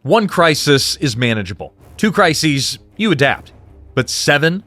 One crisis is manageable. Two crises, you adapt. But seven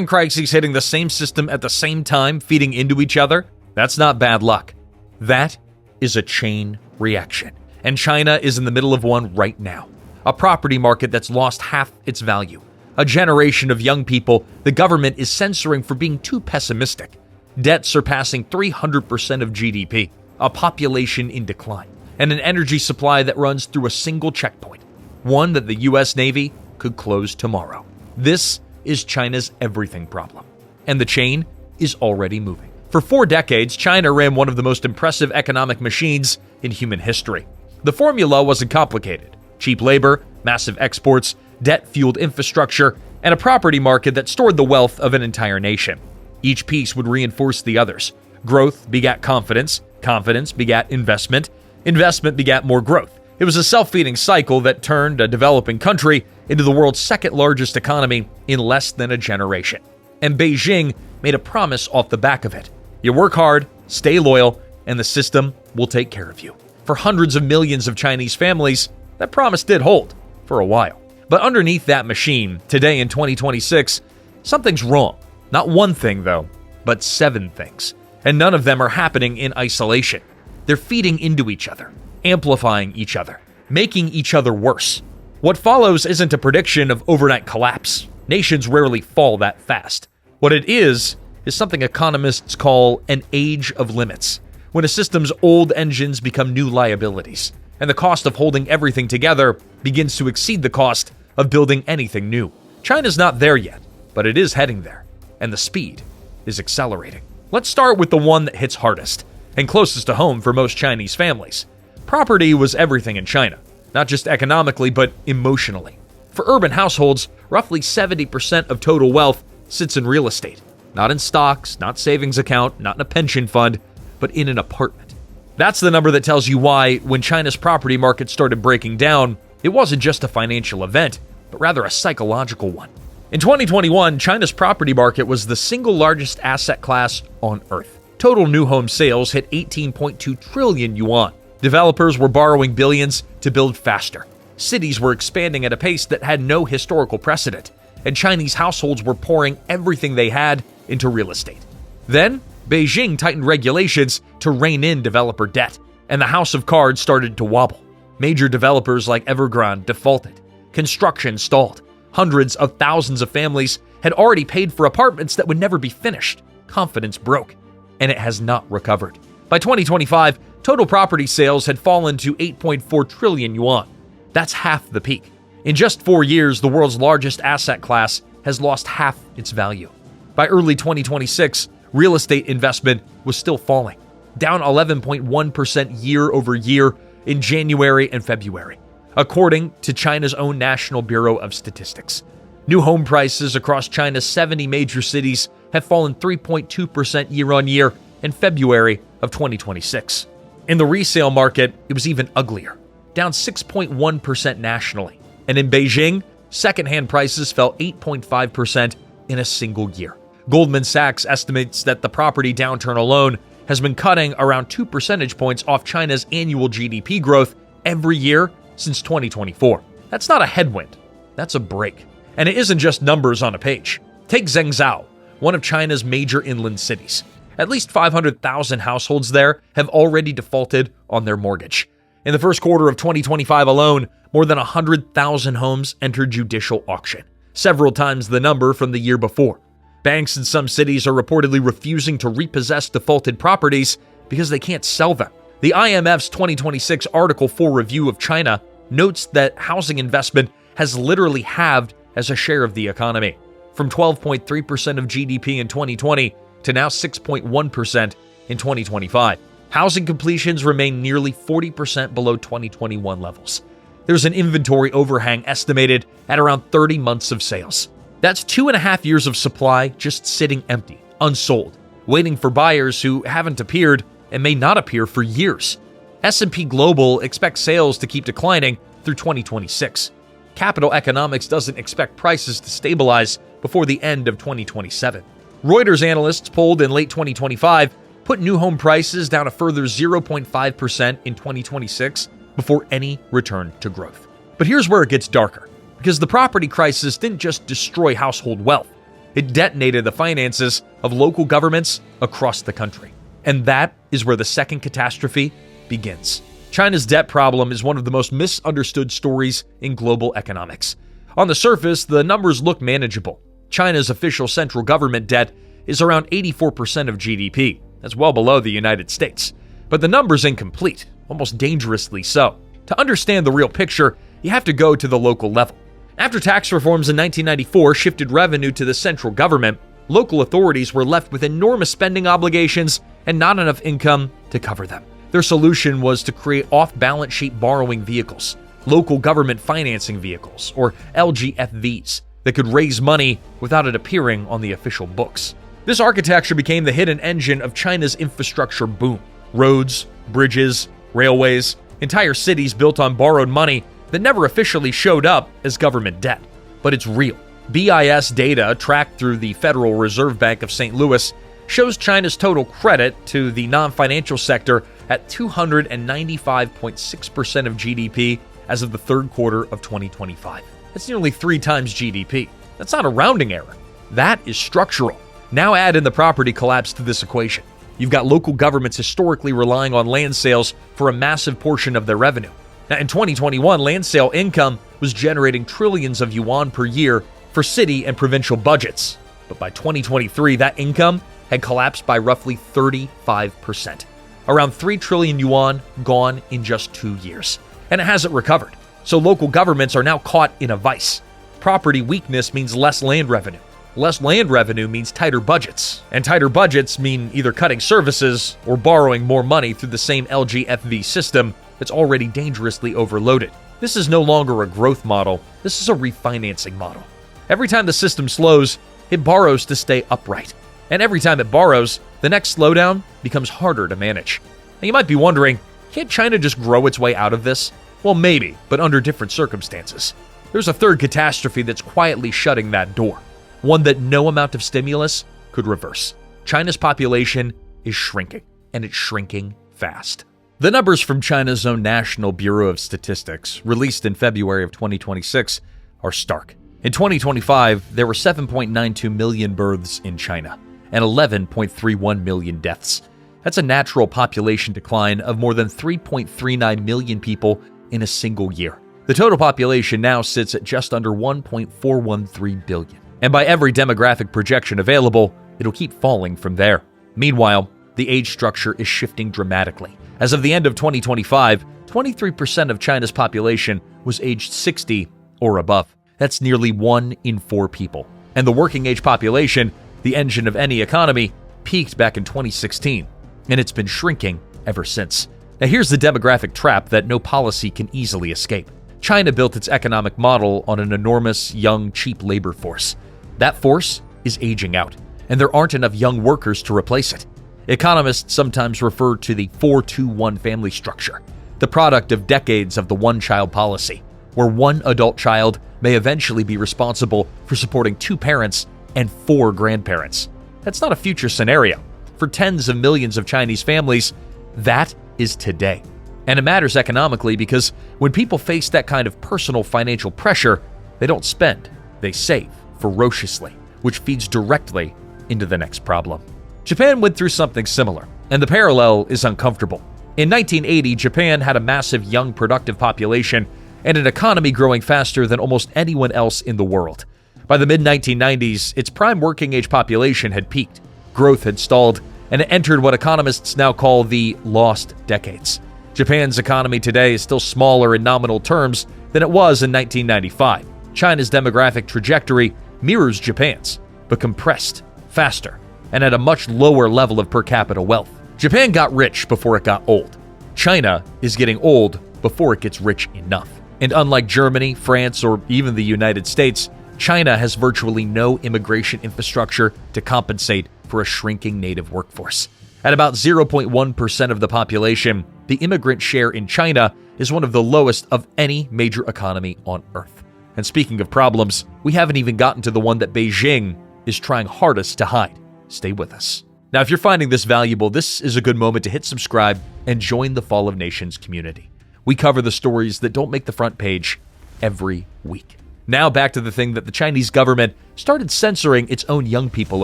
crises hitting the same system at the same time, feeding into each other, that's not bad luck. That is a chain reaction. And China is in the middle of one right now. A property market that's lost half its value. A generation of young people the government is censoring for being too pessimistic. Debt surpassing 300% of GDP. A population in decline. And an energy supply that runs through a single checkpoint. One that the US Navy could close tomorrow. This is China's everything problem. And the chain is already moving. For 4 decades, China ran one of the most impressive economic machines in human history. The formula wasn't complicated. Cheap labor, massive exports, debt-fueled infrastructure, and a property market that stored the wealth of an entire nation. Each piece would reinforce the others. Growth begat confidence, confidence begat investment, investment begat more growth. It was a self-feeding cycle that turned a developing country into the world's second largest economy in less than a generation. And Beijing made a promise off the back of it. You work hard, stay loyal, and the system will take care of you. For hundreds of millions of Chinese families, that promise did hold for a while. But underneath that machine, today in 2026, something's wrong. Not one thing, though, but 7 things. And none of them are happening in isolation. They're feeding into each other, amplifying each other, making each other worse. What follows isn't a prediction of overnight collapse. Nations rarely fall that fast. What it is something economists call an age of limits, when a system's old engines become new liabilities, and the cost of holding everything together begins to exceed the cost of building anything new. China's not there yet, but it is heading there, and the speed is accelerating. Let's start with the one that hits hardest, and closest to home for most Chinese families. Property was everything in China, not just economically, but emotionally. For urban households, roughly 70% of total wealth sits in real estate. Not in stocks, not savings account, not in a pension fund, but in an apartment. That's the number that tells you why, when China's property market started breaking down, it wasn't just a financial event, but rather a psychological one. In 2021, China's property market was the single largest asset class on Earth. Total new home sales hit 18.2 trillion yuan. Developers were borrowing billions to build faster. Cities were expanding at a pace that had no historical precedent, and Chinese households were pouring everything they had into real estate. Then, Beijing tightened regulations to rein in developer debt, and the house of cards started to wobble. Major developers like Evergrande defaulted. Construction stalled. Hundreds of thousands of families had already paid for apartments that would never be finished. Confidence broke, and it has not recovered. By 2025, total property sales had fallen to 8.4 trillion yuan. That's half the peak. In just 4 years, the world's largest asset class has lost half its value. By early 2026, real estate investment was still falling, down 11.1% year over year in January and February, according to China's own National Bureau of Statistics. New home prices across China's 70 major cities have fallen 3.2% year on year in February of 2026. In the resale market, it was even uglier, down 6.1% nationally. And in Beijing, secondhand prices fell 8.5% in a single year. Goldman Sachs estimates that the property downturn alone has been cutting around 2 percentage points off China's annual GDP growth every year since 2024. That's not a headwind, that's a break. And it isn't just numbers on a page. Take Zhengzhou, one of China's major inland cities. At least 500,000 households there have already defaulted on their mortgage. In the first quarter of 2025 alone, more than 100,000 homes entered judicial auction, several times the number from the year before. Banks in some cities are reportedly refusing to repossess defaulted properties because they can't sell them. The IMF's 2026 Article 4 review of China notes that housing investment has literally halved as a share of the economy, from 12.3% of GDP in 2020 to now 6.1% in 2025. Housing completions remain nearly 40% below 2021 levels. There's an inventory overhang estimated at around 30 months of sales. That's 2.5 years of supply just sitting empty, unsold, waiting for buyers who haven't appeared and may not appear for years. S&P Global expects sales to keep declining through 2026. Capital Economics doesn't expect prices to stabilize before the end of 2027. Reuters analysts polled in late 2025 put new home prices down a further 0.5% in 2026 before any return to growth. But here's where it gets darker, because the property crisis didn't just destroy household wealth, it detonated the finances of local governments across the country. And that is where the second catastrophe begins. China's debt problem is one of the most misunderstood stories in global economics. On the surface, the numbers look manageable. China's official central government debt is around 84% of GDP. That's well below the United States. But the number's incomplete, almost dangerously so. To understand the real picture, you have to go to the local level. After tax reforms in 1994 shifted revenue to the central government, local authorities were left with enormous spending obligations and not enough income to cover them. Their solution was to create off-balance sheet borrowing vehicles, local government financing vehicles, or LGFVs, that could raise money without it appearing on the official books. This architecture became the hidden engine of China's infrastructure boom. Roads, bridges, railways, entire cities built on borrowed money that never officially showed up as government debt. But it's real. BIS data tracked through the Federal Reserve Bank of St. Louis shows China's total credit to the non-financial sector at 295.6% of GDP as of the third quarter of 2025. That's nearly 3 times GDP. That's not a rounding error. That is structural. Now add in the property collapse to this equation. You've got local governments historically relying on land sales for a massive portion of their revenue. Now, in 2021, land sale income was generating trillions of yuan per year for city and provincial budgets. But by 2023, that income had collapsed by roughly 35%. Around 3 trillion yuan gone in just 2 years. And it hasn't recovered. So local governments are now caught in a vice. Property weakness means less land revenue. Less land revenue means tighter budgets. And tighter budgets mean either cutting services or borrowing more money through the same LGFV system that's already dangerously overloaded. This is no longer a growth model. This is a refinancing model. Every time the system slows, it borrows to stay upright. And every time it borrows, the next slowdown becomes harder to manage. Now you might be wondering, can't China just grow its way out of this? Well, maybe, but under different circumstances. There's a third catastrophe that's quietly shutting that door. One that no amount of stimulus could reverse. China's population is shrinking, and it's shrinking fast. The numbers from China's own National Bureau of Statistics, released in February of 2026, are stark. In 2025, there were 7.92 million births in China, and 11.31 million deaths. That's a natural population decline of more than 3.39 million people in a single year. The total population now sits at just under 1.413 billion. And by every demographic projection available, it'll keep falling from there. Meanwhile, the age structure is shifting dramatically. As of the end of 2025, 23% of China's population was aged 60 or above. That's nearly 1 in 4 people. And the working age population, the engine of any economy, peaked back in 2016, and it's been shrinking ever since. Now here's the demographic trap that no policy can easily escape. China built its economic model on an enormous, young, cheap labor force. That force is aging out, and there aren't enough young workers to replace it. Economists sometimes refer to the 4-2-1 family structure, the product of decades of the one-child policy, where one adult child may eventually be responsible for supporting 2 parents and 4 grandparents. That's not a future scenario. For tens of millions of Chinese families, that is today. And it matters economically because when people face that kind of personal financial pressure, they don't spend, they save ferociously, which feeds directly into the next problem. Japan went through something similar, and the parallel is uncomfortable. In 1980, Japan had a massive young productive population and an economy growing faster than almost anyone else in the world. By the mid-1990s, its prime working age population had peaked, growth had stalled, and it entered what economists now call the lost decades. Japan's economy today is still smaller in nominal terms than it was in 1995. China's demographic trajectory mirrors Japan's, but compressed, faster, and at a much lower level of per capita wealth. Japan got rich before it got old. China is getting old before it gets rich enough. And unlike Germany, France, or even the United States, China has virtually no immigration infrastructure to compensate for a shrinking native workforce. At about 0.1% of the population, the immigrant share in China is one of the lowest of any major economy on Earth. And speaking of problems, we haven't even gotten to the one that Beijing is trying hardest to hide. Stay with us. Now, if you're finding this valuable, this is a good moment to hit subscribe and join the Fall of Nations community. We cover the stories that don't make the front page every week. Now back to the thing that the Chinese government started censoring its own young people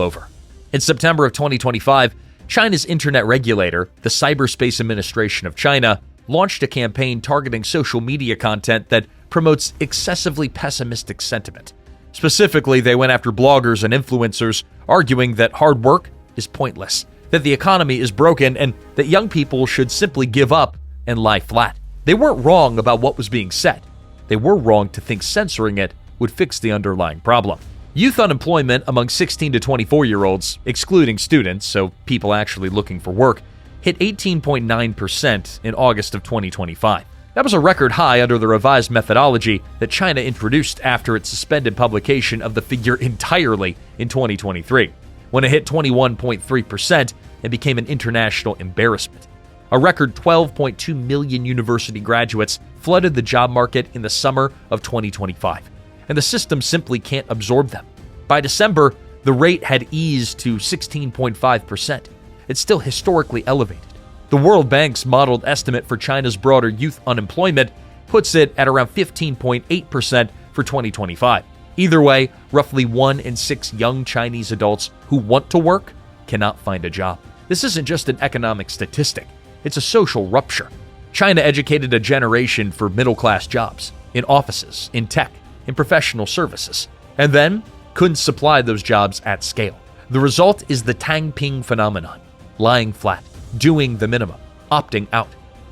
over. In September of 2025, China's internet regulator, the Cyberspace Administration of China, launched a campaign targeting social media content that promotes excessively pessimistic sentiment. Specifically, they went after bloggers and influencers, arguing that hard work is pointless, that the economy is broken, and that young people should simply give up and lie flat. They weren't wrong about what was being said. They were wrong to think censoring it would fix the underlying problem. Youth unemployment among 16 to 24-year-olds, excluding students, so people actually looking for work, hit 18.9% in August of 2025. That was a record high under the revised methodology that China introduced after its suspended publication of the figure entirely in 2023, when it hit 21.3% and became an international embarrassment. A record 12.2 million university graduates flooded the job market in the summer of 2025, and the system simply can't absorb them. By December, the rate had eased to 16.5%. It's still historically elevated. The World Bank's modeled estimate for China's broader youth unemployment puts it at around 15.8% for 2025. Either way, roughly 1 in 6 young Chinese adults who want to work cannot find a job. This isn't just an economic statistic, it's a social rupture. China educated a generation for middle-class jobs, in offices, in tech, in professional services, and then couldn't supply those jobs at scale. The result is the Tangping phenomenon: lying flat, doing the minimum, opting out,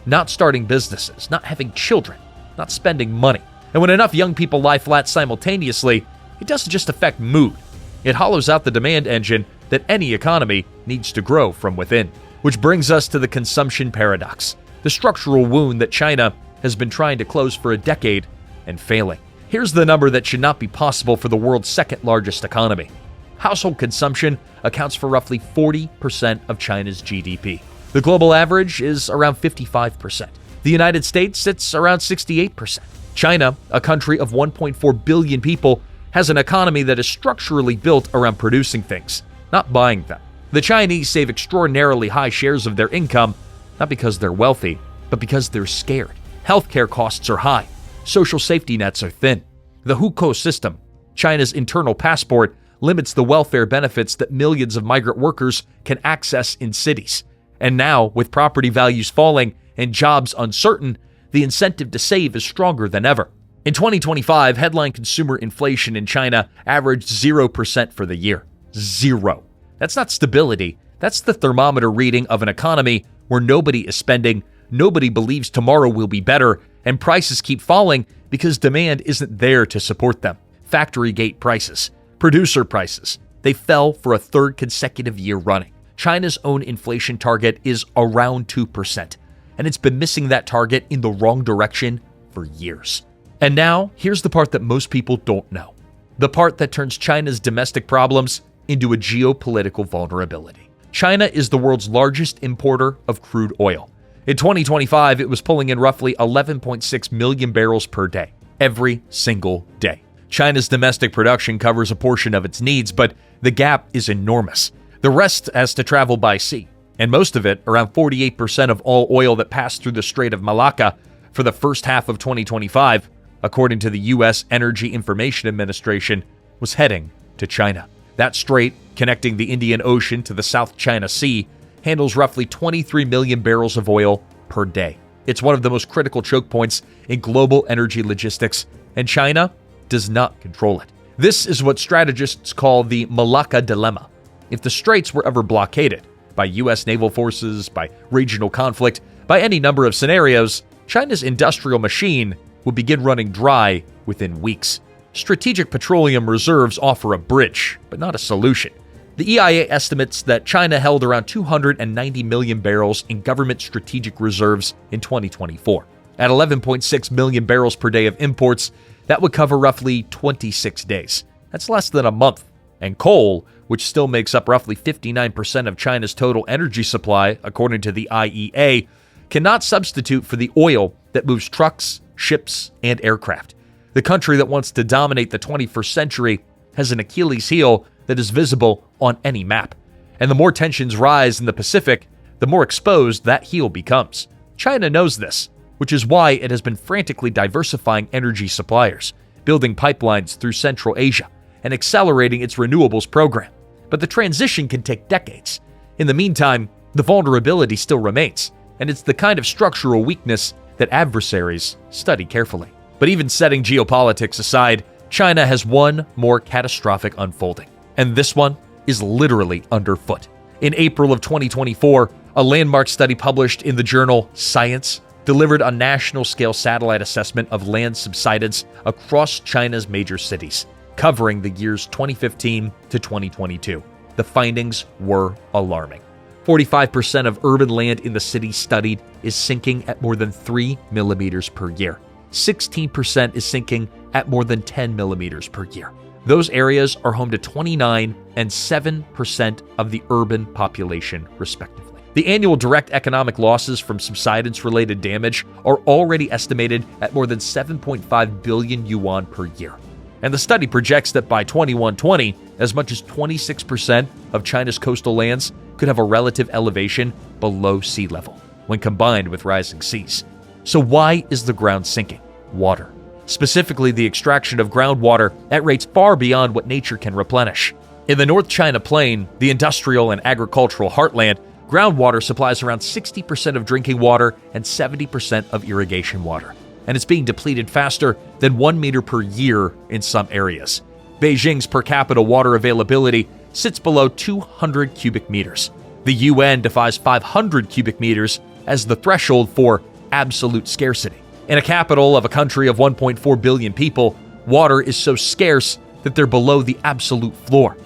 not starting businesses, not having children, not spending money. And when enough young people lie flat simultaneously, it doesn't just affect mood. It hollows out the demand engine that any economy needs to grow from within. Which brings us to the consumption paradox, the structural wound that China has been trying to close for a decade and failing. Here's the number that should not be possible for the world's second largest economy. Household consumption accounts for roughly 40% of China's GDP. The global average is around 55%. The United States sits around 68%. China, a country of 1.4 billion people, has an economy that is structurally built around producing things, not buying them. The Chinese save extraordinarily high shares of their income, not because they're wealthy, but because they're scared. Healthcare costs are high. Social safety nets are thin. The hukou system, China's internal passport, limits the welfare benefits that millions of migrant workers can access in cities. And now, with property values falling and jobs uncertain, the incentive to save is stronger than ever. In 2025, headline consumer inflation in China averaged 0% for the year. Zero. That's not stability. That's the thermometer reading of an economy where nobody is spending, nobody believes tomorrow will be better, and prices keep falling because demand isn't there to support them. Factory gate prices, producer prices, they fell for a third consecutive year running. China's own inflation target is around 2%, and it's been missing that target in the wrong direction for years. And now, here's the part that most people don't know. The part that turns China's domestic problems into a geopolitical vulnerability. China is the world's largest importer of crude oil. In 2025, it was pulling in roughly 11.6 million barrels per day, every single day. China's domestic production covers a portion of its needs, but the gap is enormous. The rest has to travel by sea, and most of it, around 48% of all oil that passed through the Strait of Malacca for the first half of 2025, according to the U.S. Energy Information Administration, was heading to China. That strait, connecting the Indian Ocean to the South China Sea, handles roughly 23 million barrels of oil per day. It's one of the most critical choke points in global energy logistics, and China does not control it. This is what strategists call the Malacca dilemma. If the straits were ever blockaded by U.S. naval forces, by regional conflict, by any number of scenarios, China's industrial machine would begin running dry within weeks. Strategic petroleum reserves offer a bridge, but not a solution. The EIA estimates that China held around 290 million barrels in government strategic reserves in 2024. At 11.6 million barrels per day of imports, that would cover roughly 26 days. That's less than a month. And coal, which still makes up roughly 59% of China's total energy supply, according to the IEA, cannot substitute for the oil that moves trucks, ships, and aircraft. The country that wants to dominate the 21st century has an Achilles heel that is visible on any map. And the more tensions rise in the Pacific, the more exposed that heel becomes. China knows this, which is why it has been frantically diversifying energy suppliers, building pipelines through Central Asia, and accelerating its renewables program. But the transition can take decades. In the meantime, the vulnerability still remains, and it's the kind of structural weakness that adversaries study carefully. But even setting geopolitics aside, China has one more catastrophic unfolding, and this one is literally underfoot. In April of 2024, a landmark study published in the journal Science delivered a national-scale satellite assessment of land subsidence across China's major cities, covering the years 2015 to 2022. The findings were alarming. 45% of urban land in the city studied is sinking at more than 3 millimeters per year. 16% is sinking at more than 10 millimeters per year. Those areas are home to 29% and 7% of the urban population, respectively. The annual direct economic losses from subsidence-related damage are already estimated at more than 7.5 billion yuan per year. And the study projects that by 2120, as much as 26% of China's coastal lands could have a relative elevation below sea level when combined with rising seas. So why is the ground sinking? Water. Specifically, the extraction of groundwater at rates far beyond what nature can replenish. In the North China Plain, the industrial and agricultural heartland, groundwater supplies around 60% of drinking water and 70% of irrigation water. And it's being depleted faster than 1 meter per year in some areas. Beijing's per capita water availability sits below 200 cubic meters. The UN defines 500 cubic meters as the threshold for absolute scarcity. In a capital of a country of 1.4 billion people, water is so scarce that they're below the absolute floor.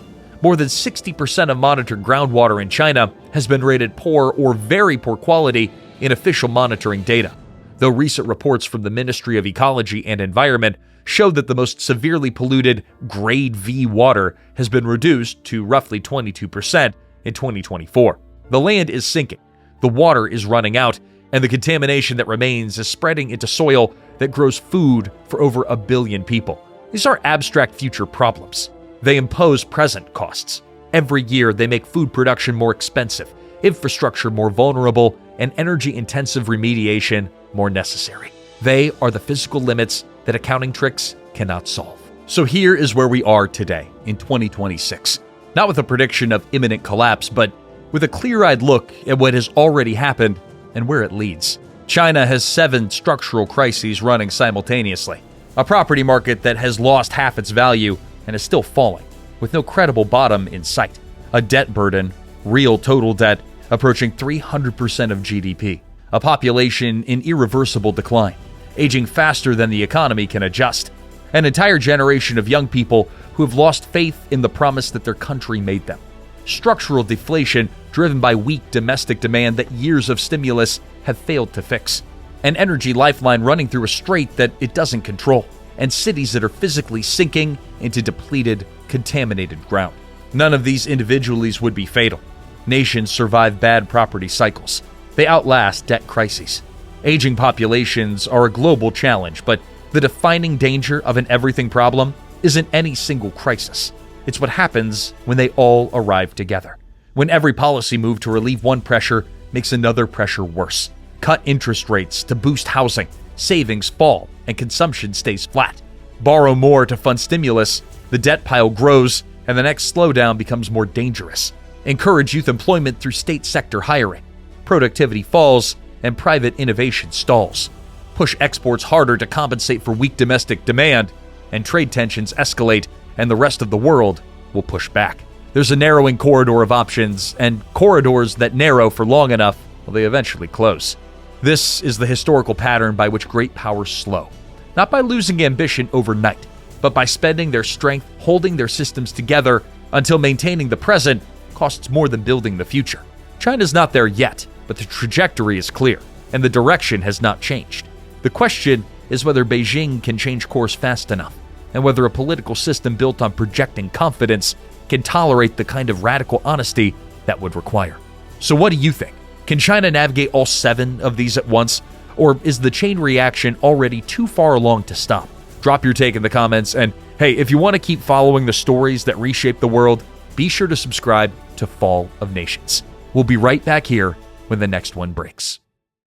More than 60% of monitored groundwater in China has been rated poor or very poor quality in official monitoring data, though recent reports from the Ministry of Ecology and Environment show that the most severely polluted Grade V water has been reduced to roughly 22% in 2024. The land is sinking, the water is running out, and the contamination that remains is spreading into soil that grows food for over 1 billion people. These are abstract future problems. They impose present costs. Every year, they make food production more expensive, infrastructure more vulnerable, and energy-intensive remediation more necessary. They are the physical limits that accounting tricks cannot solve. So here is where we are today, in 2026. Not with a prediction of imminent collapse, but with a clear-eyed look at what has already happened and where it leads. China has 7 structural crises running simultaneously. A property market that has lost half its value and is still falling, with no credible bottom in sight. A debt burden, real total debt, approaching 300% of GDP. A population in irreversible decline, aging faster than the economy can adjust. An entire generation of young people who have lost faith in the promise that their country made them. Structural deflation driven by weak domestic demand that years of stimulus have failed to fix. An energy lifeline running through a strait that it doesn't control. And cities that are physically sinking into depleted, contaminated ground. None of these individually would be fatal. Nations survive bad property cycles. They outlast debt crises. Aging populations are a global challenge, but the defining danger of an everything problem isn't any single crisis. It's what happens when they all arrive together. When every policy move to relieve one pressure makes another pressure worse. Cut interest rates to boost housing, savings fall, and consumption stays flat. Borrow more to fund stimulus, the debt pile grows, and the next slowdown becomes more dangerous. Encourage youth employment through state sector hiring. Productivity falls, and private innovation stalls. Push exports harder to compensate for weak domestic demand, and trade tensions escalate, and the rest of the world will push back. There's a narrowing corridor of options, and corridors that narrow for long enough, well, they eventually close. This is the historical pattern by which great powers slow. Not by losing ambition overnight, but by spending their strength holding their systems together until maintaining the present costs more than building the future. China's not there yet, but the trajectory is clear, and the direction has not changed. The question is whether Beijing can change course fast enough, and whether a political system built on projecting confidence can tolerate the kind of radical honesty that would require. So what do you think? Can China navigate all 7 of these at once, or is the chain reaction already too far along to stop? Drop your take in the comments, and hey, if you want to keep following the stories that reshape the world, be sure to subscribe to Fall of Nations. We'll be right back here when the next one breaks.